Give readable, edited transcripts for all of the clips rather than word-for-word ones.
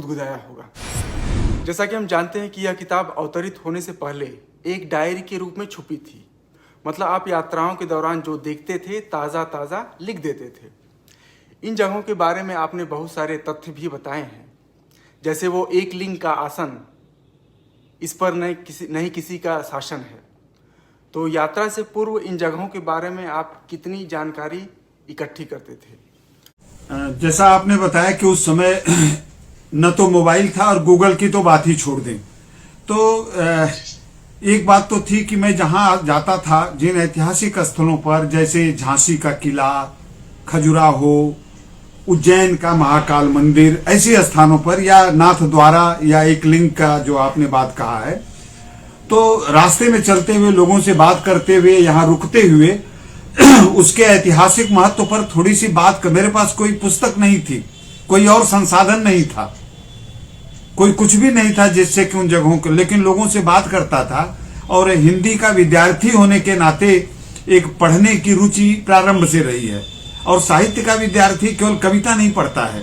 गुदगुदाया होगा। जैसा कि हम जानते हैं कि यह किताब अवतरित होने से पहले एक डायरी के रूप में छुपी थी। मतलब आप यात्राओं के दौरान जो देखते थे ताज़ा ताज़ा लिख देते थे। इन जगहों के बारे में आपने बहुत सारे तथ्य भी बताए हैं, जैसे वो एक लिंग का आसन, इस पर नहीं किसी का शासन है। तो यात्रा से पूर्व इन जगहों के बारे में आप कितनी जानकारी इकट्ठी करते थे? जैसा आपने बताया कि उस समय न तो मोबाइल था और गूगल की तो बात ही छोड़ दें। तो एक बात तो थी कि मैं जहां जाता था, जिन ऐतिहासिक स्थलों पर, जैसे झांसी का किला, खजुराहो, उज्जैन का महाकाल मंदिर, ऐसे स्थानों पर, या नाथ द्वारा या एक लिंग का जो आपने बात कहा है, तो रास्ते में चलते हुए, लोगों से बात करते हुए, यहाँ रुकते हुए उसके ऐतिहासिक महत्व पर थोड़ी सी बात कर, मेरे पास कोई पुस्तक नहीं थी, कोई और संसाधन नहीं था, कोई कुछ भी नहीं था जिससे कि उन जगहों को, लेकिन लोगों से बात करता था। और हिंदी का विद्यार्थी होने के नाते एक पढ़ने की रुचि प्रारंभ से रही है। और साहित्य का विद्यार्थी केवल कविता नहीं पढ़ता है,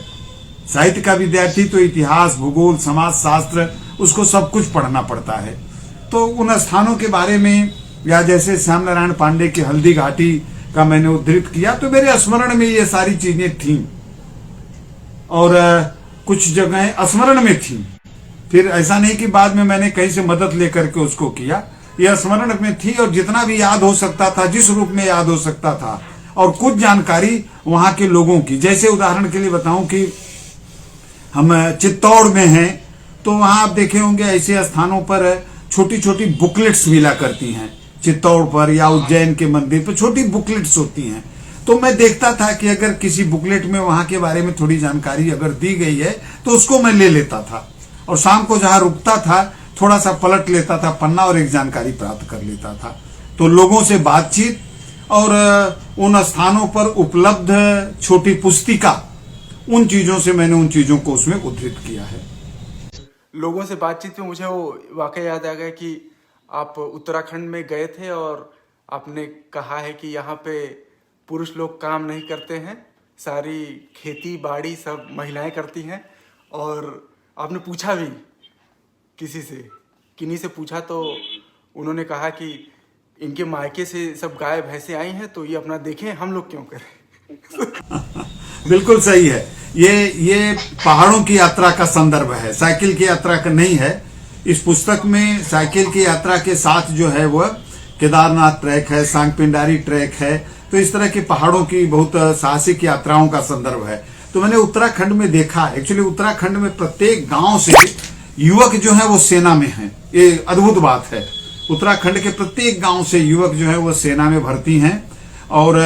साहित्य का विद्यार्थी तो इतिहास, भूगोल, समाज शास्त्र, उसको सब कुछ पढ़ना पड़ता है। तो उन स्थानों के बारे में, या जैसे श्याम नारायण पांडे की हल्दी घाटी का मैंने उद्धृत किया, तो मेरे स्मरण में ये सारी चीजें थीं और कुछ जगहें स्मरण में थीं। फिर ऐसा नहीं कि बाद में मैंने कहीं से मदद लेकर के उसको किया, यह स्मरण में थी और जितना भी याद हो सकता था, जिस रूप में याद हो सकता था। और कुछ जानकारी वहां के लोगों की, जैसे उदाहरण के लिए बताऊं कि हम चित्तौड़ में हैं, तो वहां आप देखे होंगे ऐसे स्थानों पर छोटी छोटी बुकलेट्स मिला करती हैं। चित्तौड़ पर या उज्जैन के मंदिर पर छोटी बुकलेट्स होती हैं। तो मैं देखता था कि अगर किसी बुकलेट में वहां के बारे में थोड़ी जानकारी अगर दी गई है तो उसको मैं ले लेता था, और शाम को जहां रुकता था थोड़ा सा पलट लेता था पन्ना और एक जानकारी प्राप्त कर लेता था। तो लोगों से बातचीत और उन स्थानों पर उपलब्ध छोटी पुस्तिका, उन चीजों से मैंने उन चीजों को उसमें उद्धृत किया है। लोगों से बातचीत में मुझे वो वाकया याद आ गया कि आप उत्तराखंड में गए थे और आपने कहा है कि यहाँ पे पुरुष लोग काम नहीं करते हैं, सारी खेती बाड़ी सब महिलाएं करती हैं। और आपने पूछा भी किसी से, किन्हीं से पूछा, तो उन्होंने कहा कि इनके मायके से सब गाय भैंसे आई हैं, तो ये अपना देखें, हम लोग क्यों करें। बिल्कुल सही है। ये पहाड़ों की यात्रा का संदर्भ है, साइकिल की यात्रा का नहीं है। इस पुस्तक में साइकिल की यात्रा के साथ जो है वह केदारनाथ ट्रैक है, सांगपिंडारी ट्रैक है, तो इस तरह के पहाड़ों की बहुत साहसिक यात्राओं का संदर्भ है। तो मैंने उत्तराखंड में देखा, एक्चुअली उत्तराखंड में प्रत्येक गांव से युवक जो है वो सेना में है। ये अद्भुत बात है। उत्तराखंड के प्रत्येक गांव से युवक जो है वो सेना में भर्ती हैं, और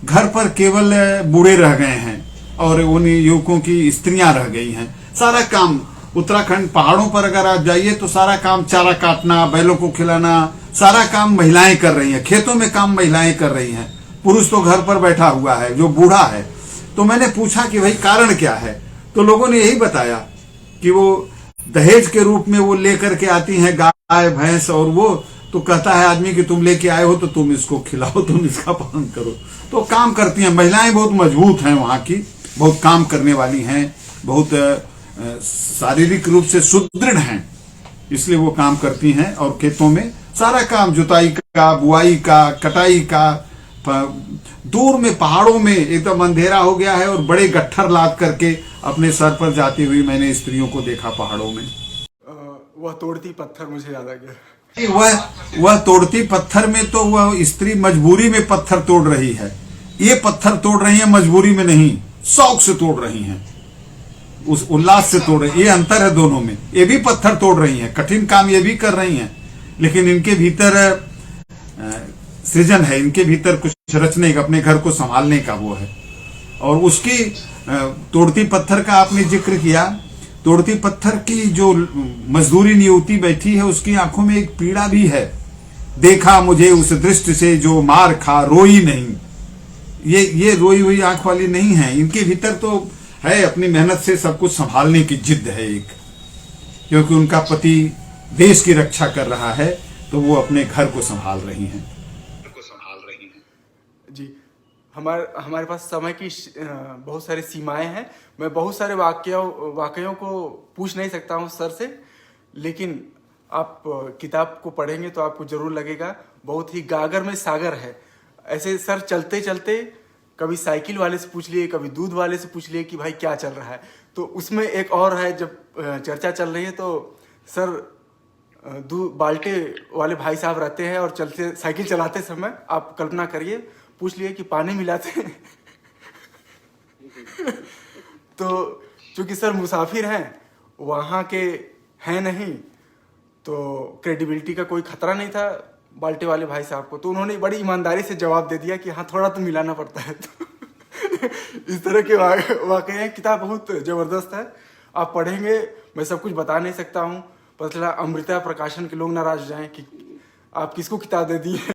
घर पर केवल बूढ़े रह गए हैं और उन युवकों की स्त्रियां रह गई हैं। सारा काम उत्तराखंड पहाड़ों पर अगर आप जाइए तो सारा काम, चारा काटना, बैलों को खिलाना, सारा काम महिलाएं कर रही हैं। खेतों में काम महिलाएं कर रही हैं, पुरुष तो घर पर बैठा हुआ है जो बूढ़ा है। तो मैंने पूछा कि भाई कारण क्या है, तो लोगों ने यही बताया कि वो दहेज के रूप में वो लेकर के आती हैं गाय भैंस, और वो तो कहता है आदमी कि तुम लेके आए हो तो तुम इसको खिलाओ, तुम इसका पालन करो। तो काम करती हैं महिलाएं, बहुत मजबूत हैं वहां की, बहुत काम करने वाली हैं, बहुत शारीरिक रूप से सुदृढ़ हैं, इसलिए वो काम करती हैं। और खेतों में सारा काम, जुताई का, बुआई का, कटाई का, दूर में पहाड़ों में एकदम अंधेरा हो गया है और बड़े गट्ठर लाद करके अपने सर पर जाती हुई मैंने स्त्रियों को देखा पहाड़ों में। वह तोड़ती पत्थर मुझे याद आ गया। वह तोड़ती पत्थर में तो वह स्त्री मजबूरी में पत्थर तोड़ रही है, ये पत्थर तोड़ रही है मजबूरी में नहीं, शौक से तोड़ रही हैं, उस उल्लास से तोड़ रही। ये अंतर है दोनों में। ये भी पत्थर तोड़ रही हैं, कठिन काम ये भी कर रही हैं, लेकिन इनके भीतर सृजन है, इनके भीतर कुछ रचने का, अपने घर को संभालने का वो है। और उसकी तोड़ती पत्थर का आपने जिक्र किया, तोड़ती पत्थर की जो मजदूरी युवती बैठी है उसकी आंखों में एक पीड़ा भी है। देखा मुझे उस दृष्टि से जो मार खा रोई नहीं, ये रोई हुई आंख वाली नहीं है, इनके भीतर तो है अपनी मेहनत से सब कुछ संभालने की जिद है एक, क्योंकि उनका पति देश की रक्षा कर रहा है तो वो अपने घर को संभाल रही हैं। जी, हमारे पास समय की बहुत सारी सीमाएं हैं। मैं बहुत सारे वाकयों को पूछ नहीं सकता हूँ सर से, लेकिन आप किताब को पढ़ेंगे तो आपको जरूर लगेगा बहुत ही गागर में सागर है। ऐसे सर चलते चलते कभी साइकिल वाले से पूछ लिए, कभी दूध वाले से पूछ लिए कि भाई क्या चल रहा है। तो उसमें एक और है, जब चर्चा चल रही है तो सर दूध बाल्टे वाले भाई साहब रहते हैं और चलते साइकिल चलाते समय आप कल्पना करिए पूछ लिए कि पानी मिलाते हैं। तो चूंकि सर मुसाफिर हैं, वहाँ के हैं नहीं, तो क्रेडिबिलिटी का कोई खतरा नहीं था बाल्टे वाले भाई साहब को, तो उन्होंने बड़ी ईमानदारी से जवाब दे दिया कि हाँ थोड़ा तो मिलाना पड़ता है। तो इस तरह के वाकई किताब बहुत जबरदस्त है, आप पढ़ेंगे। मैं सब कुछ बता नहीं सकता हूँ, पता चला अमृता प्रकाशन के लोग नाराज हो जाएं कि आप किसको किताब दे दिए।